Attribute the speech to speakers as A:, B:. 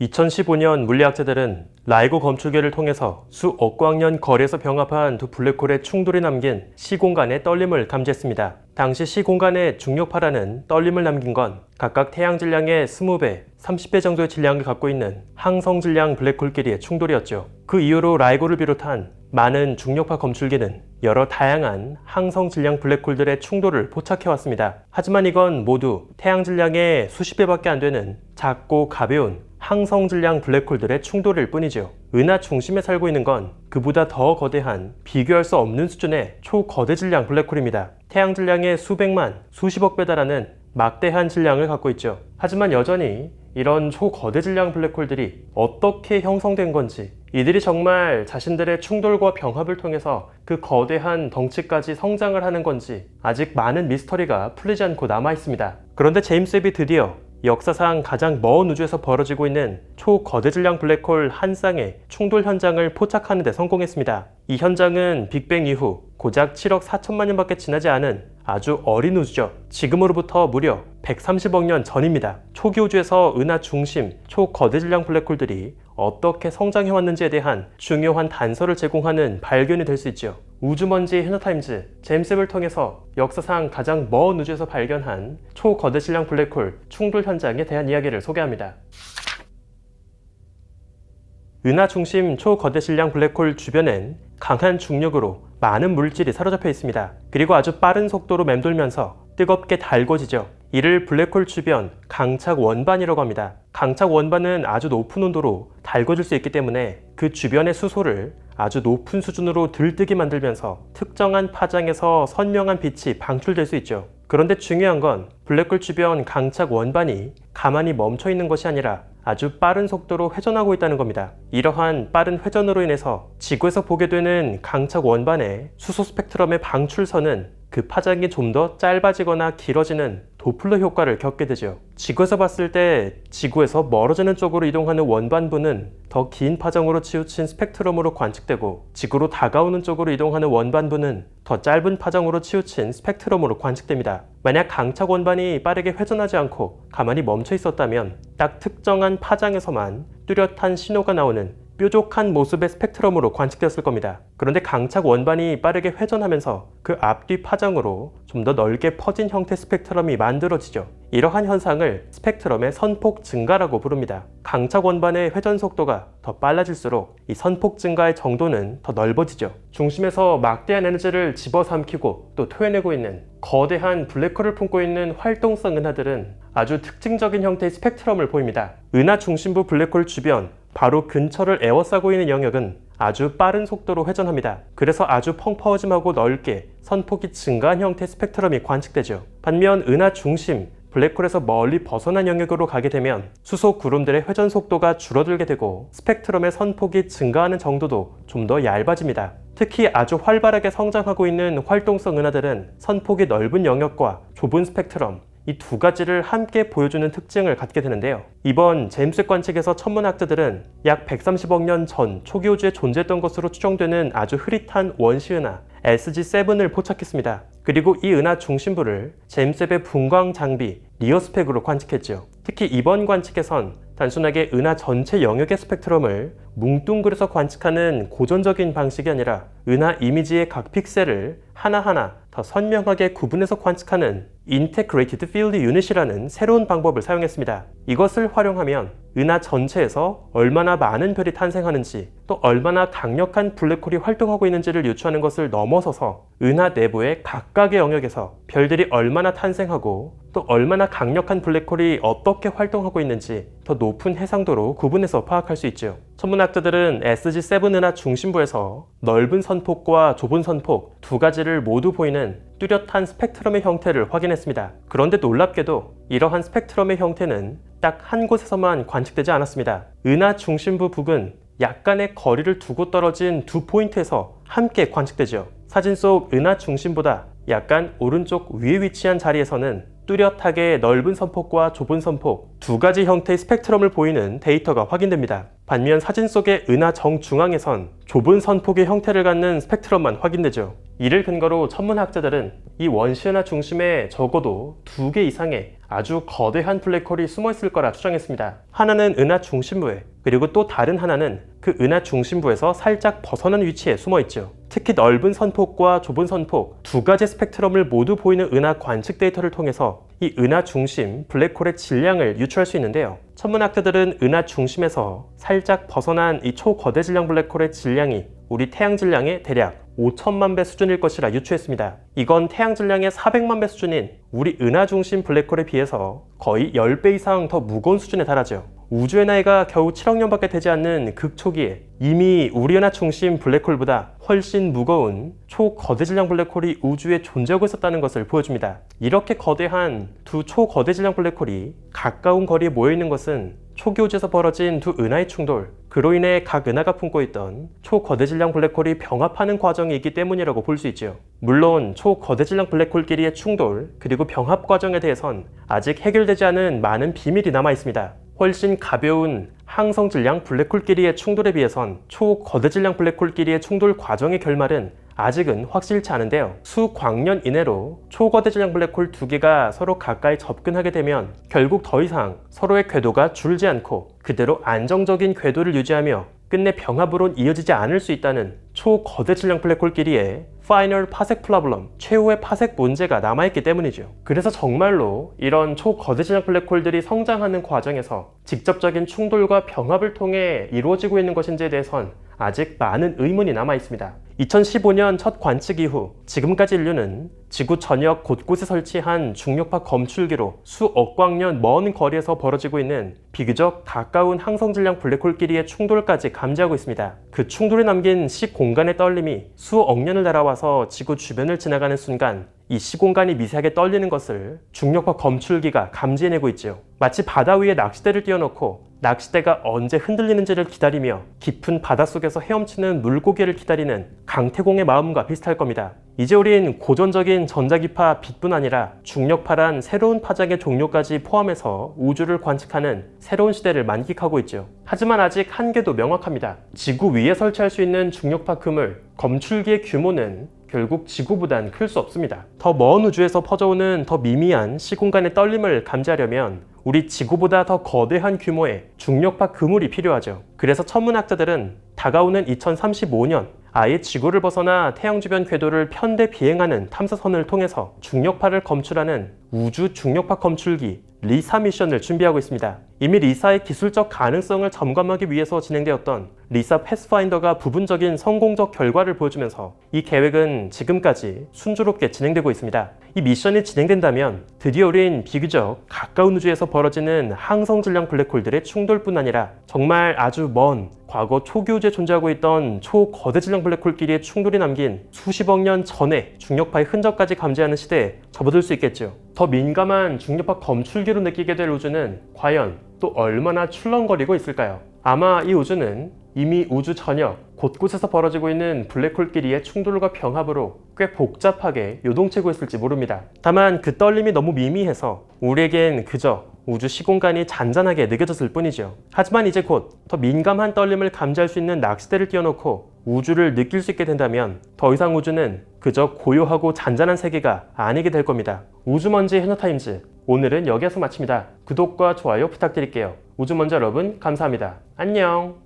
A: 2015년 물리학자들은 라이고 검출계를 통해서 수억광 년 거리에서 병합한 두 블랙홀의 충돌이 남긴 시공간의 떨림을 감지했습니다. 당시 시공간의 중력파라는 떨림을 남긴 건 각각 태양 질량의 20배, 30배 정도의 질량을 갖고 있는 항성 질량 블랙홀끼리의 충돌이었죠. 그 이후로 라이고를 비롯한 많은 중력파 검출기는 여러 다양한 항성 질량 블랙홀들의 충돌을 포착해왔습니다. 하지만 이건 모두 태양 질량의 수십 배밖에 안 되는 작고 가벼운 항성 질량 블랙홀들의 충돌일 뿐이죠. 은하 중심에 살고 있는 건 그보다 더 거대한 비교할 수 없는 수준의 초거대 질량 블랙홀입니다. 태양 질량의 수백만, 수십억 배 달하는 막대한 질량을 갖고 있죠. 하지만 여전히 이런 초거대 질량 블랙홀들이 어떻게 형성된 건지, 이들이 정말 자신들의 충돌과 병합을 통해서 그 거대한 덩치까지 성장을 하는 건지 아직 많은 미스터리가 풀리지 않고 남아 있습니다. 그런데 제임스 웹이 드디어 역사상 가장 먼 우주에서 벌어지고 있는 초거대 질량 블랙홀 한 쌍의 충돌 현장을 포착하는 데 성공했습니다. 이 현장은 빅뱅 이후 고작 7억 4천만 년밖에 지나지 않은 아주 어린 우주죠. 지금으로부터 무려 130억 년 전입니다. 초기 우주에서 은하 중심 초거대 질량 블랙홀들이 어떻게 성장해왔는지에 대한 중요한 단서를 제공하는 발견이 될 수 있죠. 우주먼지 해너타임즈, 제임스 웹을 통해서 역사상 가장 먼 우주에서 발견한 초거대 질량 블랙홀 충돌 현장에 대한 이야기를 소개합니다. 은하 중심 초거대 질량 블랙홀 주변엔 강한 중력으로 많은 물질이 사로잡혀 있습니다. 그리고 아주 빠른 속도로 맴돌면서 뜨겁게 달궈지죠. 이를 블랙홀 주변 강착 원반이라고 합니다. 강착 원반은 아주 높은 온도로 달궈질 수 있기 때문에 그 주변의 수소를 아주 높은 수준으로 들뜨게 만들면서 특정한 파장에서 선명한 빛이 방출될 수 있죠. 그런데 중요한 건 블랙홀 주변 강착 원반이 가만히 멈춰 있는 것이 아니라 아주 빠른 속도로 회전하고 있다는 겁니다. 이러한 빠른 회전으로 인해서 지구에서 보게 되는 강착 원반의 수소 스펙트럼의 방출선은 그 파장이 좀 더 짧아지거나 길어지는 도플러 효과를 겪게 되죠. 지구에서 봤을 때 지구에서 멀어지는 쪽으로 이동하는 원반부는 더 긴 파장으로 치우친 스펙트럼으로 관측되고, 지구로 다가오는 쪽으로 이동하는 원반부는 더 짧은 파장으로 치우친 스펙트럼으로 관측됩니다. 만약 강착 원반이 빠르게 회전하지 않고 가만히 멈춰 있었다면 딱 특정한 파장에서만 뚜렷한 신호가 나오는 뾰족한 모습의 스펙트럼으로 관측되었을 겁니다. 그런데 강착 원반이 빠르게 회전하면서 그 앞뒤 파장으로 좀 더 넓게 퍼진 형태 스펙트럼이 만들어지죠. 이러한 현상을 스펙트럼의 선폭 증가라고 부릅니다. 강착 원반의 회전 속도가 더 빨라질수록 이 선폭 증가의 정도는 더 넓어지죠. 중심에서 막대한 에너지를 집어삼키고 또 토해내고 있는 거대한 블랙홀을 품고 있는 활동성 은하들은 아주 특징적인 형태의 스펙트럼을 보입니다. 은하 중심부 블랙홀 주변 바로 근처를 에워싸고 있는 영역은 아주 빠른 속도로 회전합니다. 그래서 아주 펑퍼짐하고 넓게 선폭이 증가한 형태의 스펙트럼이 관측되죠. 반면 은하 중심 블랙홀에서 멀리 벗어난 영역으로 가게 되면 수소 구름들의 회전 속도가 줄어들게 되고 스펙트럼의 선폭이 증가하는 정도도 좀 더 얇아집니다. 특히 아주 활발하게 성장하고 있는 활동성 은하들은 선폭이 넓은 영역과 좁은 스펙트럼, 이 두 가지를 함께 보여주는 특징을 갖게 되는데요. 이번 제임스 웹 관측에서 천문학자들은 약 130억 년 전 초기 우주에 존재했던 것으로 추정되는 아주 흐릿한 원시 은하 SG7을 포착했습니다. 그리고 이 은하 중심부를 제임스 웹의 분광 장비 리어스펙으로 관측했죠. 특히 이번 관측에선 단순하게 은하 전체 영역의 스펙트럼을 뭉뚱그려서 관측하는 고전적인 방식이 아니라 은하 이미지의 각 픽셀을 하나하나 더 선명하게 구분해서 관측하는 Integrated Field Unit이라는 새로운 방법을 사용했습니다. 이것을 활용하면 은하 전체에서 얼마나 많은 별이 탄생하는지, 또 얼마나 강력한 블랙홀이 활동하고 있는지를 유추하는 것을 넘어서서 은하 내부의 각각의 영역에서 별들이 얼마나 탄생하고 또 얼마나 강력한 블랙홀이 어떻게 활동하고 있는지 더 높은 해상도로 구분해서 파악할 수 있죠. 천문학자들은 SG7 은하 중심부에서 넓은 선폭과 좁은 선폭 두 가지를 모두 보이는 뚜렷한 스펙트럼의 형태를 확인했습니다. 그런데 놀랍게도 이러한 스펙트럼의 형태는 딱 한 곳에서만 관측되지 않았습니다. 은하 중심부 북은 약간의 거리를 두고 떨어진 두 포인트에서 함께 관측되죠. 사진 속 은하 중심보다 약간 오른쪽 위에 위치한 자리에서는 뚜렷하게 넓은 선폭과 좁은 선폭 두 가지 형태의 스펙트럼을 보이는 데이터가 확인됩니다. 반면 사진 속의 은하 정중앙에선 좁은 선폭의 형태를 갖는 스펙트럼만 확인되죠. 이를 근거로 천문학자들은 이 원시은하 중심에 적어도 2개 이상의 아주 거대한 블랙홀이 숨어 있을 거라 추정했습니다. 하나는 은하 중심부에, 그리고 또 다른 하나는 그 은하 중심부에서 살짝 벗어난 위치에 숨어 있죠. 특히 넓은 선폭과 좁은 선폭 두 가지 스펙트럼을 모두 보이는 은하 관측 데이터를 통해서 이 은하 중심 블랙홀의 질량을 유추할 수 있는데요. 천문학자들은 은하 중심에서 살짝 벗어난 이 초거대 질량 블랙홀의 질량이 우리 태양 질량의 대략 5천만 배 수준일 것이라 유추했습니다. 이건 태양 질량의 400만 배 수준인 우리 은하 중심 블랙홀에 비해서 거의 10배 이상 더 무거운 수준에 달하죠. 우주의 나이가 겨우 7억 년밖에 되지 않는 극초기에 이미 우리 은하 중심 블랙홀보다 훨씬 무거운 초거대 질량 블랙홀이 우주에 존재하고 있었다는 것을 보여줍니다. 이렇게 거대한 두 초거대 질량 블랙홀이 가까운 거리에 모여있는 것은 초기 우주에서 벌어진 두 은하의 충돌, 그로 인해 각 은하가 품고 있던 초거대 질량 블랙홀이 병합하는 과정이 있기 때문이라고 볼 수 있죠. 물론 초거대 질량 블랙홀끼리의 충돌 그리고 병합 과정에 대해선 아직 해결되지 않은 많은 비밀이 남아 있습니다. 훨씬 가벼운 항성 질량 블랙홀끼리의 충돌에 비해선 초거대 질량 블랙홀끼리의 충돌 과정의 결말은 아직은 확실치 않은데요. 수광년 이내로 초거대 질량 블랙홀 2개가 서로 가까이 접근하게 되면 결국 더 이상 서로의 궤도가 줄지 않고 그대로 안정적인 궤도를 유지하며 끝내 병합으론 이어지지 않을 수 있다는 초거대 질량 블랙홀끼리의 파이널 파색 프로블럼, 최후의 파색 문제가 남아있기 때문이죠. 그래서 정말로 이런 초거대 질량 블랙홀들이 성장하는 과정에서 직접적인 충돌과 병합을 통해 이루어지고 있는 것인지에 대해선 아직 많은 의문이 남아있습니다. 2015년 첫 관측 이후 지금까지 인류는 지구 전역 곳곳에 설치한 중력파 검출기로 수억 광년 먼 거리에서 벌어지고 있는 비교적 가까운 항성 질량 블랙홀끼리의 충돌까지 감지하고 있습니다. 그 충돌이 남긴 시공간의 떨림이 수억 년을 날아와서 지구 주변을 지나가는 순간 이 시공간이 미세하게 떨리는 것을 중력파 검출기가 감지해내고 있죠. 마치 바다 위에 낚싯대를 띄워놓고 낚싯대가 언제 흔들리는지를 기다리며 깊은 바닷속에서 헤엄치는 물고기를 기다리는 강태공의 마음과 비슷할 겁니다. 이제 우린 고전적인 전자기파 빛뿐 아니라 중력파란 새로운 파장의 종류까지 포함해서 우주를 관측하는 새로운 시대를 만끽하고 있죠. 하지만 아직 한계도 명확합니다. 지구 위에 설치할 수 있는 중력파 그물, 검출기의 규모는 결국 지구보단 클 수 없습니다. 더 먼 우주에서 퍼져오는 더 미미한 시공간의 떨림을 감지하려면 우리 지구보다 더 거대한 규모의 중력파 그물이 필요하죠. 그래서 천문학자들은 다가오는 2035년 아예 지구를 벗어나 태양 주변 궤도를 편대 비행하는 탐사선을 통해서 중력파를 검출하는 우주 중력파 검출기 리사 미션을 준비하고 있습니다. 이미 리사의 기술적 가능성을 점검하기 위해서 진행되었던 리사 패스파인더가 부분적인 성공적 결과를 보여주면서 이 계획은 지금까지 순조롭게 진행되고 있습니다. 이 미션이 진행된다면 드디어 우린 비교적 가까운 우주에서 벌어지는 항성 질량 블랙홀들의 충돌뿐 아니라 정말 아주 먼 과거 초기 우주에 존재하고 있던 초거대 질량 블랙홀끼리의 충돌이 남긴 수십억 년 전의 중력파의 흔적까지 감지하는 시대에 접어들 수 있겠죠. 더 민감한 중력파 검출기로 느끼게 될 우주는 과연 또 얼마나 출렁거리고 있을까요? 아마 이 우주는 이미 우주 전역 곳곳에서 벌어지고 있는 블랙홀끼리의 충돌과 병합으로 꽤 복잡하게 요동치고 있을지 모릅니다. 다만 그 떨림이 너무 미미해서 우리에겐 그저 우주 시공간이 잔잔하게 느껴졌을 뿐이죠. 하지만 이제 곧 더 민감한 떨림을 감지할 수 있는 낚싯대를 띄워놓고 우주를 느낄 수 있게 된다면 더 이상 우주는 그저 고요하고 잔잔한 세계가 아니게 될 겁니다. 우주먼지 해녀타임즈, 오늘은 여기에서 마칩니다. 구독과 좋아요 부탁드릴게요. 우주먼지 여러분 감사합니다. 안녕.